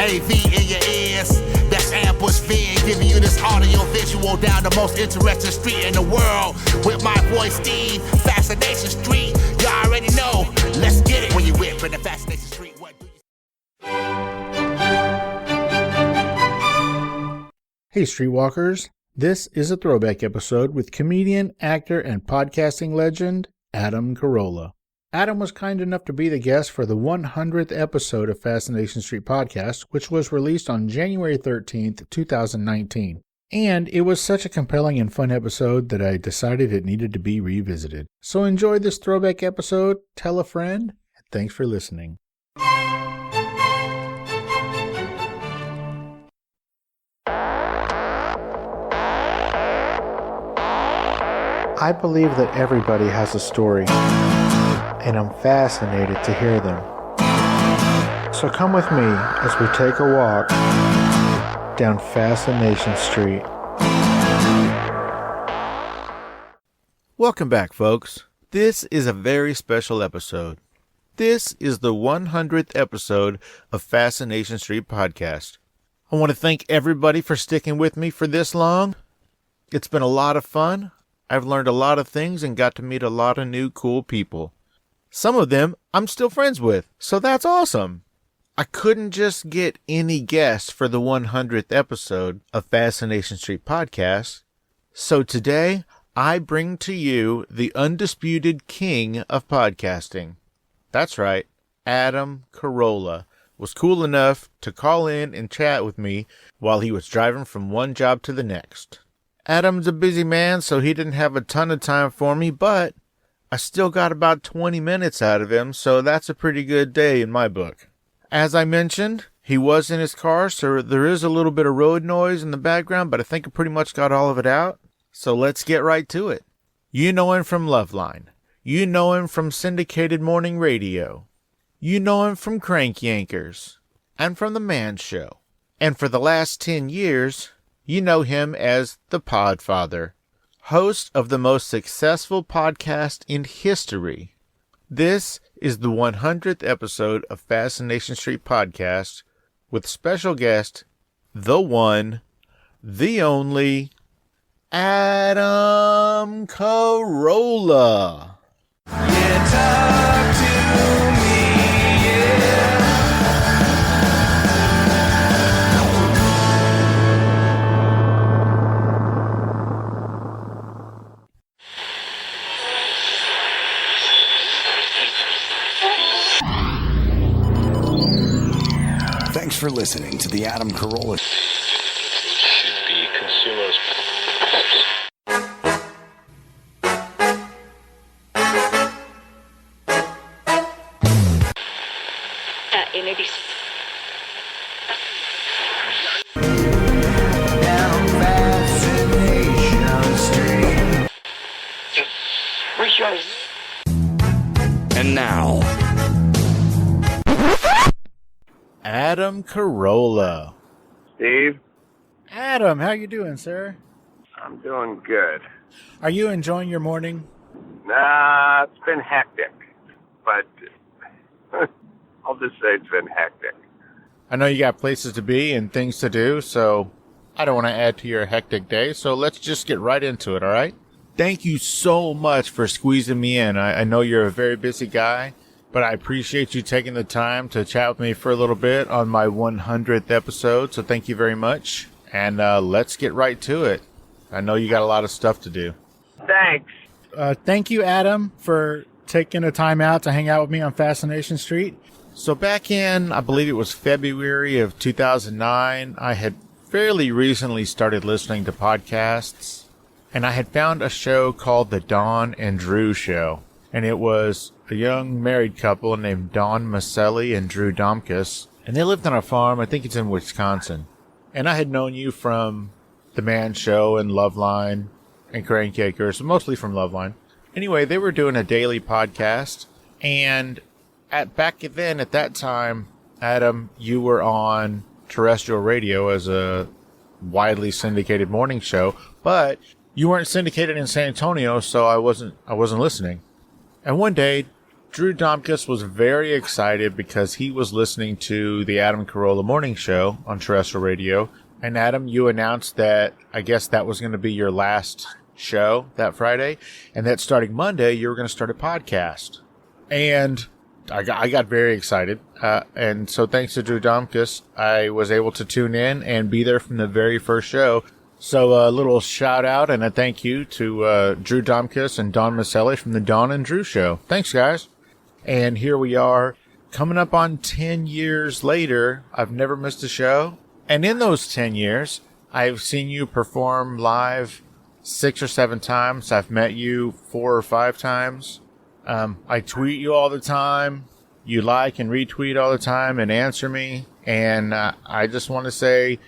AV in your ears. That's Ambush V, giving you this audio visual down the most interesting street in the world. With my boy Steve, Fascination Street. You already know. Let's get it. When you whip in the Fascination Street, what do you... Hey Streetwalkers, this is a throwback episode with comedian, actor, and podcasting legend, Adam Carolla. Adam was kind enough to be the guest for the 100th episode of Fascination Street Podcast, which was released on January 13th, 2019. And it was such a compelling and fun episode that I decided it needed to be revisited. So enjoy this throwback episode, tell a friend, and thanks for listening. I believe that everybody has a story, and I'm fascinated to hear them. So come with me as we take a walk down Fascination Street. Welcome back, folks. This is a very special episode. This is the 100th episode of Fascination Street Podcast. I want to thank everybody for sticking with me for this long. It's been a lot of fun. I've learned a lot of things and got to meet a lot of new cool people. Some of them I'm still friends with, so that's awesome. I couldn't just get any guests for the 100th episode of Fascination Street Podcast, so today I bring to you the undisputed king of podcasting. That's right, Adam Carolla was cool enough to call in and chat with me while he was driving from one job to the next. Adam's a busy man, so he didn't have a ton of time for me, but I still got about 20 minutes out of him, so that's a pretty good day in my book. As I mentioned, he was in his car, so there is a little bit of road noise in the background, but I think I pretty much got all of it out. So let's get right to it. You know him from Loveline. You know him from syndicated morning radio. You know him from Crank Yankers and from The Man Show. And for the last 10 years, you know him as the Podfather, host of the most successful podcast in history. This is the 100th episode of Fascination Street Podcast with special guest, the one, the only, Adam Carolla. Yeah, talk to me, yeah. Thanks for listening to the Adam Carolla Should be consumers. Down Fascination Street. And now, Adam Carolla. Steve, Adam, how you doing, sir? I'm doing good. Are you enjoying your morning? Nah, it's been hectic, but I'll just say it's been hectic. I know you got places to be and things to do, so I don't want to add to your hectic day, so let's just get right into it, all right? Thank you so much for squeezing me in. I know you're a very busy guy, but I appreciate you taking the time to chat with me for a little bit on my 100th episode, so thank you very much. And let's get right to it. I know you got a lot of stuff to do. Thanks. Thank you, Adam, for taking the time out to hang out with me on Fascination Street. So back in, I believe it was February of 2009, I had fairly recently started listening to podcasts, and I had found a show called The Dawn and Drew Show. And it was a young married couple named Dawn Maselli and Drew Domkus, and they lived on a farm, I think it's in Wisconsin. And I had known you from The Man Show and Loveline and Crank Yankers, mostly from Loveline. Anyway, they were doing a daily podcast, and back then, at that time, Adam, you were on terrestrial radio as a widely syndicated morning show, but you weren't syndicated in San Antonio, so I wasn't listening. And one day, Drew Domkus was very excited because he was listening to the Adam Carolla Morning Show on terrestrial radio. And Adam, you announced that I guess that was going to be your last show that Friday, and that starting Monday, you were going to start a podcast. And I got very excited. And so thanks to Drew Domkus, I was able to tune in and be there from the very first show. So a little shout out and a thank you to Drew Domkus and Don Maselli from the Don and Drew Show. Thanks, guys. And here we are, coming up on 10 years later. I've never missed a show. And in those 10 years, I've seen you perform live 6 or 7 times. I've met you 4 or 5 times. I tweet you all the time. You like and retweet all the time and answer me. And I just want to say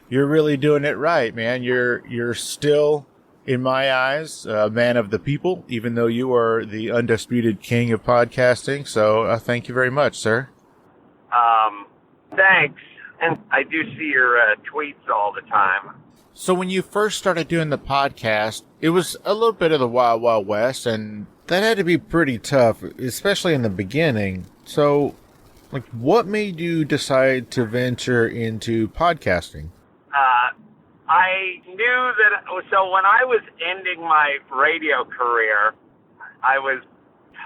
you're really doing it right, man. You're still, in my eyes, a man of the people, even though you are the undisputed king of podcasting. So thank you very much, sir. Thanks. And I do see your tweets all the time. So when you first started doing the podcast, it was a little bit of the Wild Wild West, and that had to be pretty tough, especially in the beginning. So, like, what made you decide to venture into podcasting? I knew that, so when I was ending my radio career, I was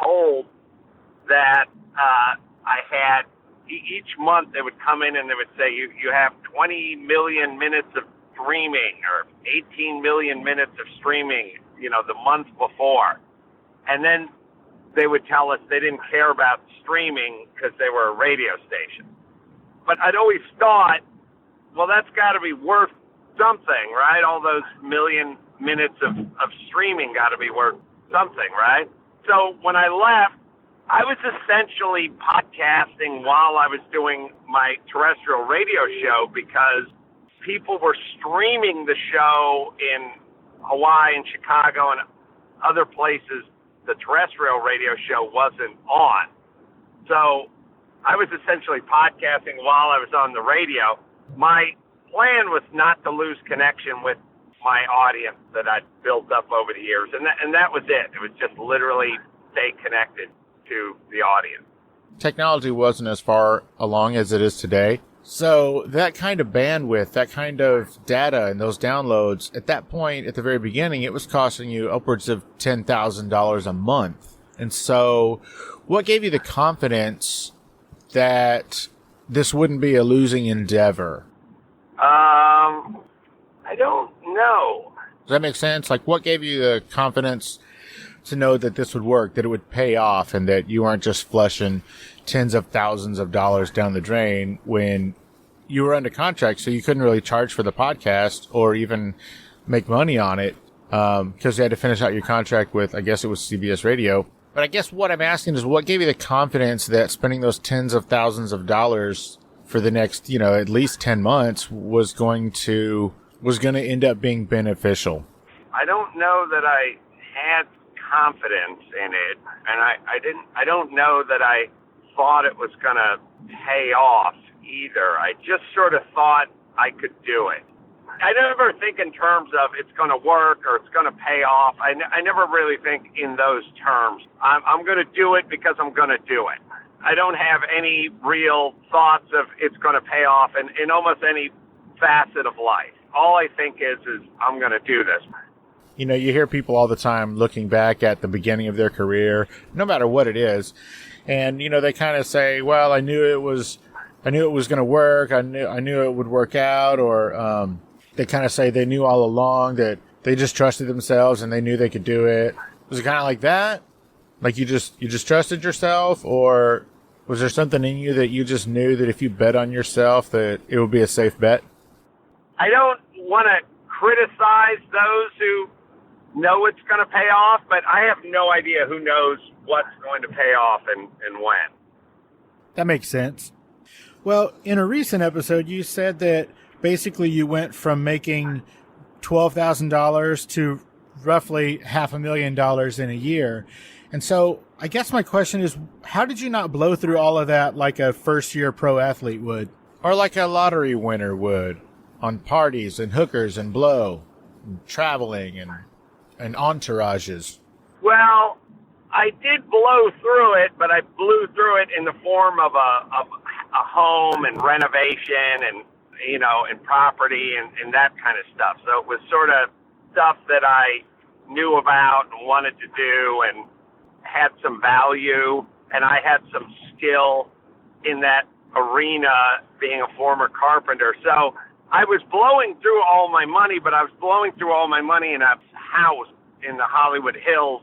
told that I had, each month they would come in and they would say, you have 20 million minutes of streaming or 18 million minutes of streaming, the month before. And then they would tell us they didn't care about streaming because they were a radio station. But I'd always thought, well, that's got to be worth something, right? All those million minutes of streaming got to be worth something, right? So when I left, I was essentially podcasting while I was doing my terrestrial radio show because people were streaming the show in Hawaii and Chicago and other places the terrestrial radio show wasn't on. So I was essentially podcasting while I was on the radio. My plan was not to lose connection with my audience that I'd built up over the years. And that was it. It was just literally stay connected to the audience. Technology wasn't as far along as it is today. So that kind of bandwidth, that kind of data and those downloads, at that point, at the very beginning, it was costing you upwards of $10,000 a month. And so what gave you the confidence that this wouldn't be a losing endeavor? I don't know. Does that make sense? Like, what gave you the confidence to know that this would work, that it would pay off, and that you aren't just flushing tens of thousands of dollars down the drain when you were under contract, so you couldn't really charge for the podcast or even make money on it because you had to finish out your contract with, I guess it was CBS Radio. But I guess what I'm asking is what gave you the confidence that spending those tens of thousands of dollars for the next, at least 10 months was going to end up being beneficial? I don't know that I had confidence in it, and I don't know that I thought it was going to pay off either. I just sort of thought I could do it. I never think in terms of it's going to work or it's going to pay off. I never really think in those terms. I'm going to do it because I'm going to do it. I don't have any real thoughts of it's going to pay off in almost any facet of life. All I think is I'm going to do this. You hear people all the time looking back at the beginning of their career, no matter what it is. And, they kind of say, well, I knew it was going to work. I knew it would work out. Or, they kind of say they knew all along that they just trusted themselves and they knew they could do it. Was it kind of like that? Like you just trusted yourself, or was there something in you that you just knew that if you bet on yourself that it would be a safe bet? I don't want to criticize those who know it's going to pay off, but I have no idea who knows what's going to pay off and when. That makes sense. Well, in a recent episode, you said that basically you went from making $12,000 to roughly $500,000 in a year. And so I guess my question is, how did you not blow through all of that like a first-year pro athlete would? Or like a lottery winner would, on parties and hookers and blow, and traveling and entourages? Well, I did blow through it, but I blew through it in the form of a home and renovation and, you know, and property and that kind of stuff. So it was sort of stuff that I knew about and wanted to do and had some value, and I had some skill in that arena being a former carpenter. So I was blowing through all my money, but I was blowing through all my money in a house in the Hollywood Hills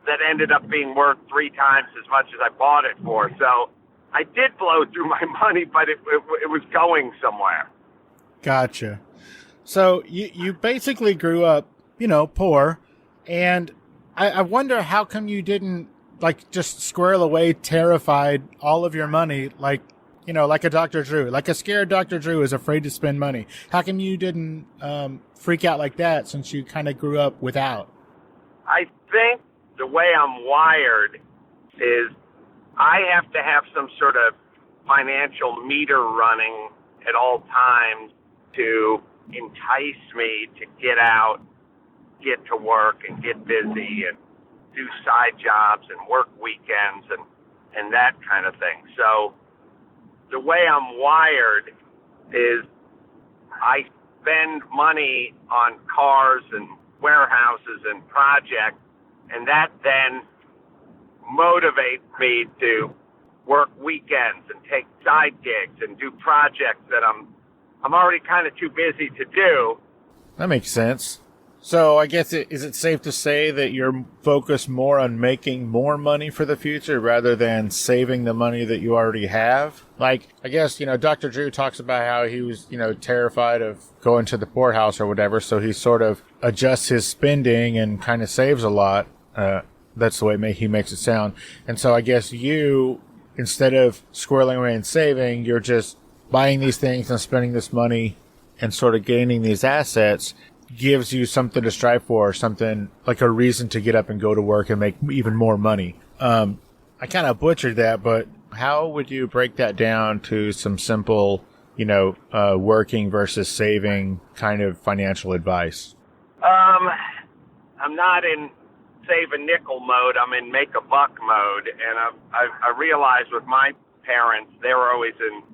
that ended up being worth 3 times as much as I bought it for. So I did blow through my money, but it was going somewhere. Gotcha. So you basically grew up, you know, poor, and I wonder how come you didn't, like, just squirrel away terrified all of your money, like, you know, like a Dr. Drew, like a scared Dr. Drew is afraid to spend money. How come you didn't freak out like that since you kind of grew up without? I think the way I'm wired is I have to have some sort of financial meter running at all times to entice me to get out, get to work, and get busy, and do side jobs and work weekends and that kind of thing. So the way I'm wired is I spend money on cars and warehouses and projects, and that then motivates me to work weekends and take side gigs and do projects that I'm already kind of too busy to do. That makes sense. So I guess is it safe to say that you're focused more on making more money for the future rather than saving the money that you already have? Like, I guess, you know, Dr. Drew talks about how he was, you know, terrified of going to the poorhouse or whatever, so he sort of adjusts his spending and kind of saves a lot. That's the way he makes it sound. And so I guess you, instead of squirreling away and saving, you're just buying these things and spending this money and sort of gaining these assets gives you something to strive for, something like a reason to get up and go to work and make even more money. I kind of butchered that, but how would you break that down to some simple, you know, working versus saving kind of financial advice? I'm not in save a nickel mode. I'm in make a buck mode. And I realized with my parents, they were always in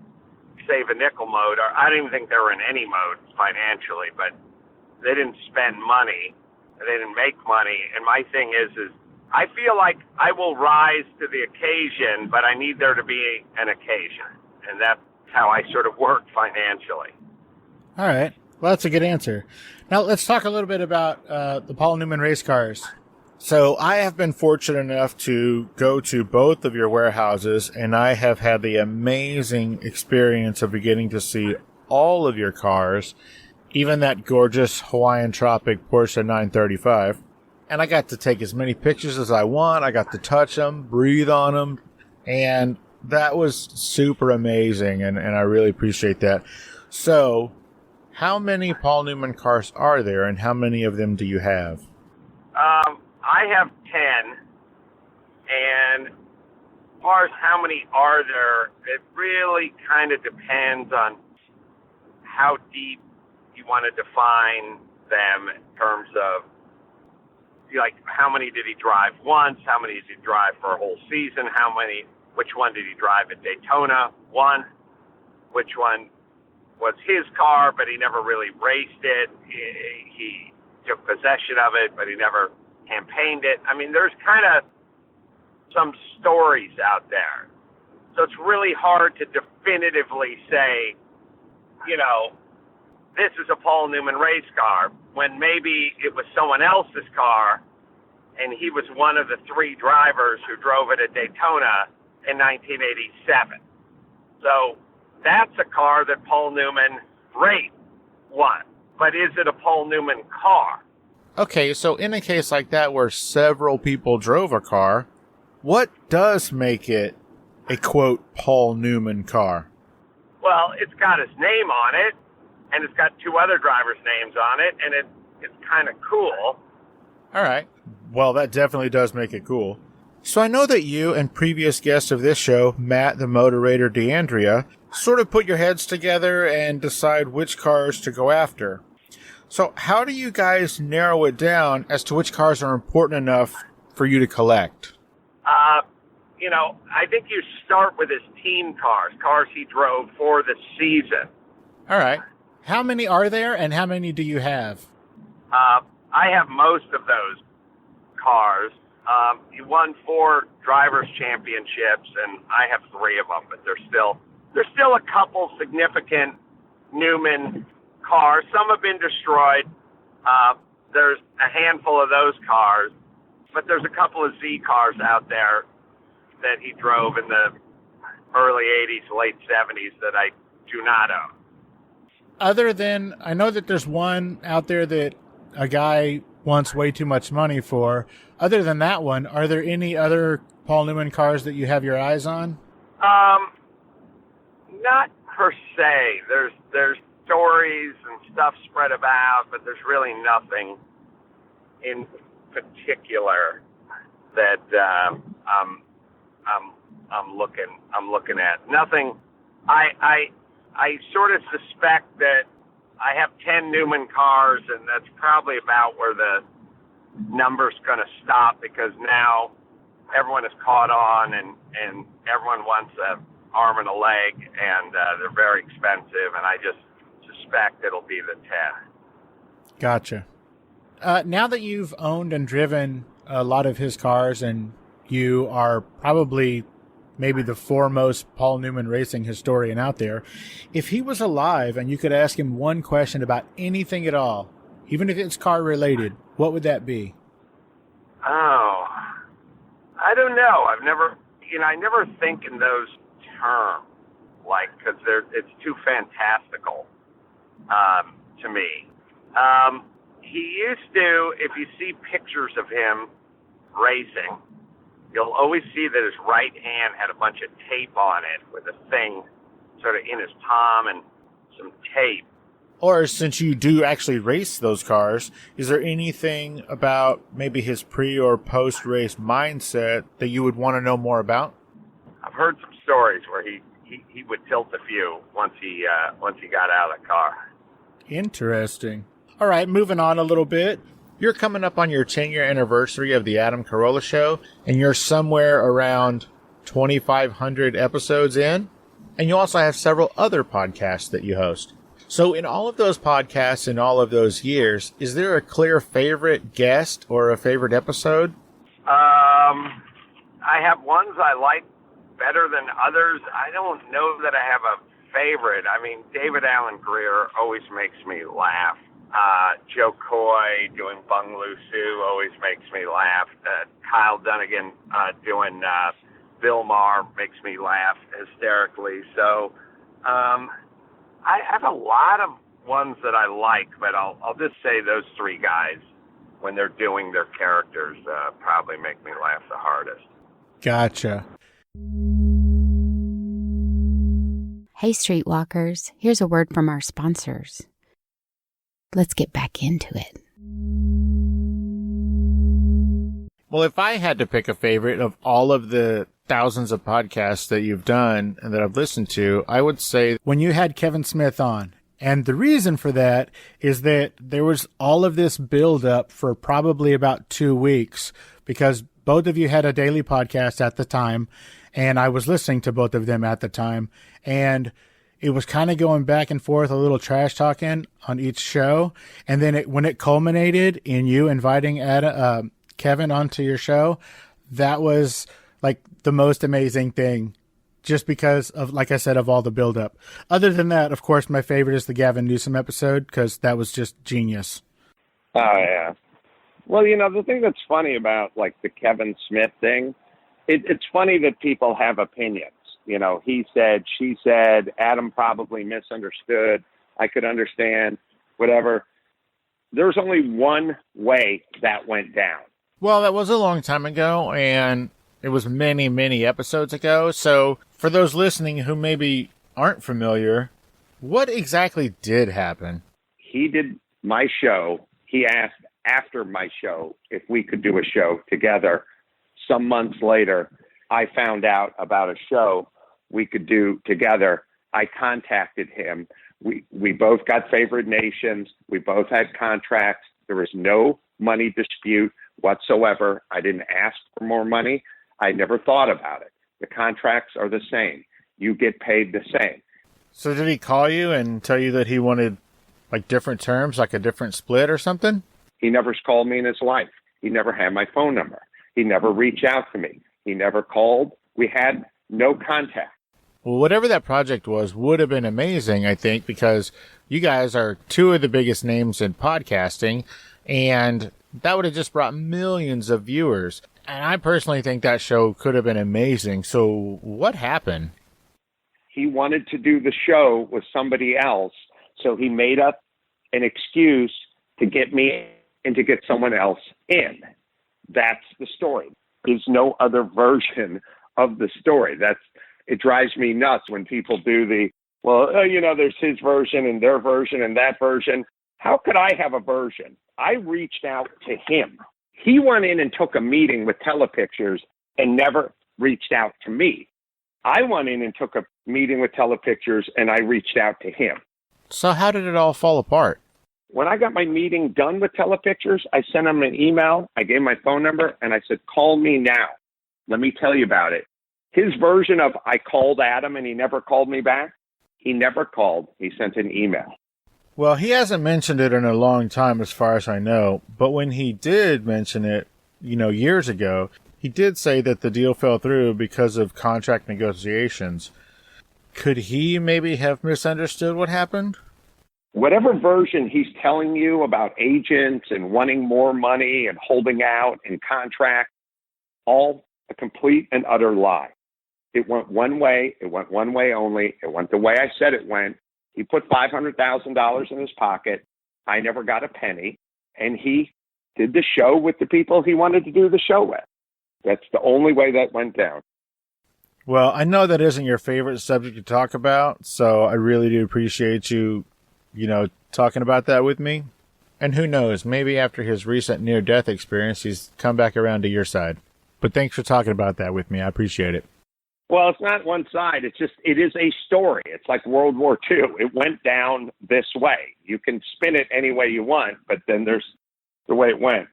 save a nickel mode. Or I don't even think they were in any mode financially, but they didn't spend money. They didn't make money. And my thing is I feel like I will rise to the occasion, but I need there to be an occasion. And that's how I sort of work financially. All right. Well, that's a good answer. Now let's talk a little bit about the Paul Newman race cars. So I have been fortunate enough to go to both of your warehouses, and I have had the amazing experience of beginning to see all of your cars, even that gorgeous Hawaiian Tropic Porsche 935. And I got to take as many pictures as I want. I got to touch them, breathe on them, and that was super amazing, and I really appreciate that. So, how many Paul Newman cars are there, and how many of them do you have? I have 10, and as far as how many are there, it really kind of depends on how deep you want to define them in terms of, like, how many did he drive once, how many did he drive for a whole season, which one did he drive at Daytona, which one was his car, but he never really raced it, he took possession of it, but he never campaigned it. I mean, there's kind of some stories out there. So it's really hard to definitively say, you know, this is a Paul Newman race car, when maybe it was someone else's car and he was one of the 3 drivers who drove it at Daytona in 1987. So that's a car that Paul Newman raced won. But is it a Paul Newman car? Okay, so in a case like that where several people drove a car, what does make it a, quote, Paul Newman car? Well, it's got his name on it, and it's got 2 other drivers' names on it, and it's kind of cool. All right. Well, that definitely does make it cool. So I know that you and previous guests of this show, Matt the Motorator DeAndrea, sort of put your heads together and decide which cars to go after. So how do you guys narrow it down as to which cars are important enough for you to collect? I think you start with his team cars he drove for the season. All right. How many are there, and how many do you have? I have most of those cars. He won 4 drivers' championships, and I have 3 of them. But there's still a couple significant Newman cars. Some have been destroyed. There's a handful of those cars, but there's a couple of Z cars out there that he drove in the early 80s, late 70s that I do not own. Other than, I know that there's one out there that a guy wants way too much money for. Other than that one, are there any other Paul Newman cars that you have your eyes on? Not per se. There's stories and stuff spread about, but there's really nothing in particular that I'm looking at. Nothing. I sort of suspect that I have 10 Newman cars, and that's probably about where the number's going to stop, because now everyone is caught on, and everyone wants an arm and a leg, and they're very expensive, and I just suspect it'll be the 10. Gotcha. Now that you've owned and driven a lot of his cars, and you are probably maybe the foremost Paul Newman racing historian out there, if he was alive and you could ask him one question about anything at all, even if it's car related, what would that be? Oh, I don't know. I never think in those terms, because it's too fantastical to me. He used to, if you see pictures of him racing, you'll always see that his right hand had a bunch of tape on it with a thing sort of in his palm and some tape. Or since you do actually race those cars, is there anything about maybe his pre or post race mindset that you would want to know more about? I've heard some stories where he would tilt a few once he got out of the car. Interesting. All right, moving on a little bit. You're coming up on your 10-year anniversary of the Adam Carolla Show, and you're somewhere around 2,500 episodes in, and you also have several other podcasts that you host. So in all of those podcasts in all of those years, is there a clear favorite guest or a favorite episode? I have ones I like better than others. I don't know that I have a favorite. I mean, David Allen Greer always makes me laugh. Joe Coy doing Bung Lusu always makes me laugh. Kyle Dunnigan doing Bill Maher makes me laugh hysterically. So I have a lot of ones that I like, but I'll just say those 3 guys, when they're doing their characters, probably make me laugh the hardest. Gotcha. Hey, Streetwalkers, here's a word from our sponsors. Let's get back into it. Well, if I had to pick a favorite of all of the thousands of podcasts that you've done and that I've listened to, I would say when you had Kevin Smith on. And the reason for that is that there was all of this build up for probably about 2 weeks, because both of you had a daily podcast at the time, and I was listening to both of them at the time, and it was kind of going back and forth, a little trash talking on each show. And then when it culminated in you inviting Kevin onto your show, that was like the most amazing thing, just because of, like I said, of all the buildup. Other than that, of course, my favorite is the Gavin Newsom episode, because that was just genius. Oh, yeah. Well, the thing that's funny about like the Kevin Smith thing, it's funny that people have opinions. He said, she said, Adam probably misunderstood. I could understand, whatever. There's only one way that went down. Well, that was a long time ago, and it was many, many episodes ago. So for those listening who maybe aren't familiar, what exactly did happen? He did my show. He asked after my show if we could do a show together. Some months later, I found out about a show we could do together. I contacted him. We both got favored nations. We both had contracts. There was no money dispute whatsoever. I didn't ask for more money. I never thought about it. The contracts are the same. You get paid the same. So did he call you and tell you that he wanted like different terms, like a different split or something? He never called me in his life. He never had my phone number. He never reached out to me. He never called. We had no contact. Well, whatever that project was would have been amazing, I think, because you guys are two of the biggest names in podcasting, and that would have just brought millions of viewers. And I personally think that show could have been amazing. So what happened? He wanted to do the show with somebody else, so he made up an excuse to get me and to get someone else in. That's the story. There's no other version of the story. It drives me nuts when people do there's his version and their version and that version. How could I have a version? I reached out to him. He went in and took a meeting with Telepictures and never reached out to me. I went in and took a meeting with Telepictures and I reached out to him. So how did it all fall apart? When I got my meeting done with Telepictures, I sent him an email. I gave my phone number and I said, call me now. Let me tell you about it. His version of I called Adam and he never called me back. He never called. He sent an email. Well, he hasn't mentioned it in a long time as far as I know. But when he did mention it, years ago, he did say that the deal fell through because of contract negotiations. Could he maybe have misunderstood what happened? Whatever version he's telling you about agents and wanting more money and holding out and contract, all a complete and utter lie. It went one way. It went one way only. It went the way I said it went. He put $500,000 in his pocket. I never got a penny. And he did the show with the people he wanted to do the show with. That's the only way that went down. Well, I know that isn't your favorite subject to talk about, so I really do appreciate you, talking about that with me. And who knows, maybe after his recent near-death experience, he's come back around to your side. But thanks for talking about that with me. I appreciate it. Well, it's not one side. It is a story. It's like World War II. It went down this way. You can spin it any way you want, but then there's the way it went.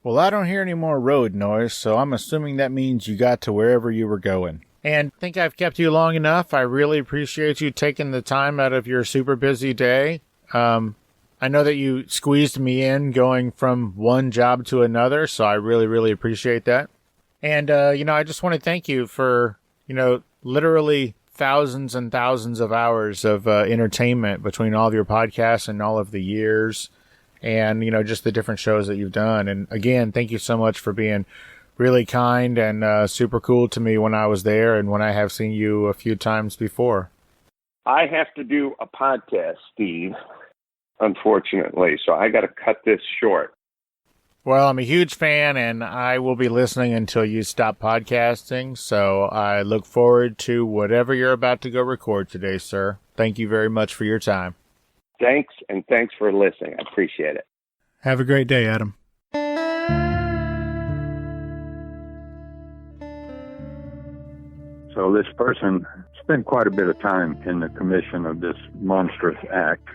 Well, I don't hear any more road noise, so I'm assuming that means you got to wherever you were going. And I think I've kept you long enough. I really appreciate you taking the time out of your super busy day. I know that you squeezed me in going from one job to another, so I really, really appreciate that. And, I just want to thank you for, literally thousands and thousands of hours of entertainment between all of your podcasts and all of the years and, just the different shows that you've done. And again, thank you so much for being really kind and super cool to me when I was there and when I have seen you a few times before. I have to do a podcast, Steve, unfortunately, so I got to cut this short. Well, I'm a huge fan, and I will be listening until you stop podcasting, so I look forward to whatever you're about to go record today, sir. Thank you very much for your time. Thanks, and thanks for listening. I appreciate it. Have a great day, Adam. So this person spent quite a bit of time in the commission of this monstrous act.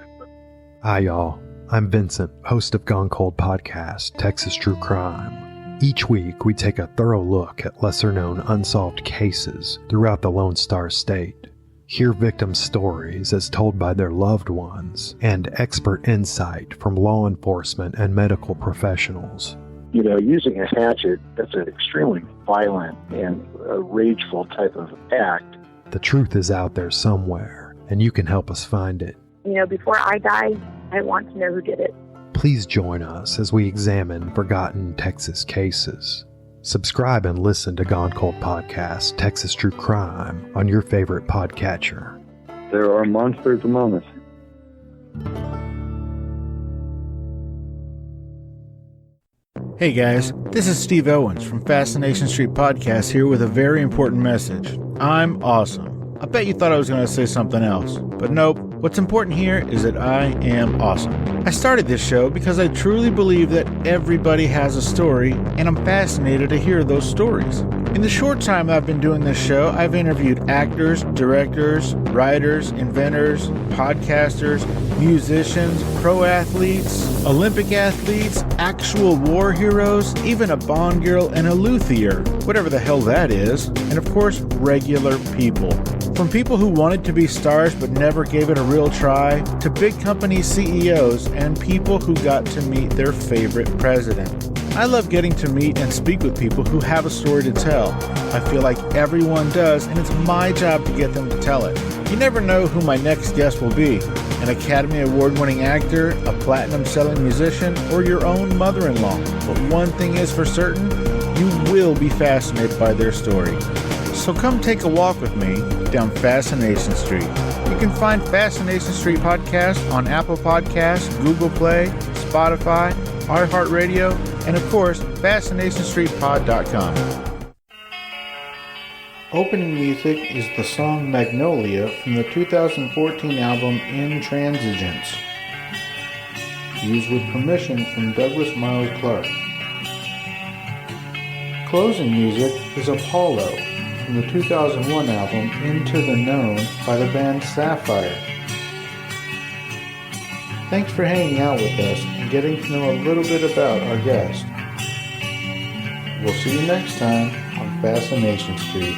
Hi, y'all. I'm Vincent, host of Gone Cold Podcast, Texas True Crime. Each week, we take a thorough look at lesser-known unsolved cases throughout the Lone Star State. Hear victim stories as told by their loved ones, and expert insight from law enforcement and medical professionals. Using a hatchet, that's an extremely violent and rageful type of act. The truth is out there somewhere, and you can help us find it. Before I die, I want to know who did it. Please join us as we examine forgotten Texas cases. Subscribe and listen to Gone Cold Podcast, Texas True Crime on your favorite podcatcher. There are monsters among us. Hey guys, this is Steve Owens from Fascination Street Podcast here with a very important message. I'm awesome. I bet you thought I was going to say something else, but nope. What's important here is that I am awesome. I started this show because I truly believe that everybody has a story, and I'm fascinated to hear those stories. In the short time I've been doing this show, I've interviewed actors, directors, writers, inventors, podcasters, musicians, pro athletes, Olympic athletes, actual war heroes, even a Bond girl and a luthier, whatever the hell that is, and of course, regular people. From people who wanted to be stars but never gave it a real try, to big company CEOs and people who got to meet their favorite president. I love getting to meet and speak with people who have a story to tell. I feel like everyone does, and it's my job to get them to tell it. You never know who my next guest will be. An Academy Award-winning actor, a platinum-selling musician, or your own mother-in-law. But one thing is for certain, you will be fascinated by their story. So come take a walk with me down Fascination Street. You can find Fascination Street Podcast on Apple Podcasts, Google Play, Spotify, iHeartRadio, and of course, FascinationStreetPod.com. Opening music is the song Magnolia from the 2014 album Intransigence, used with permission from Douglas Miles Clark. Closing music is Apollo from the 2001 album Into the Known by the band Sapphire. Thanks for hanging out with us and getting to know a little bit about our guest. We'll see you next time on Fascination Street.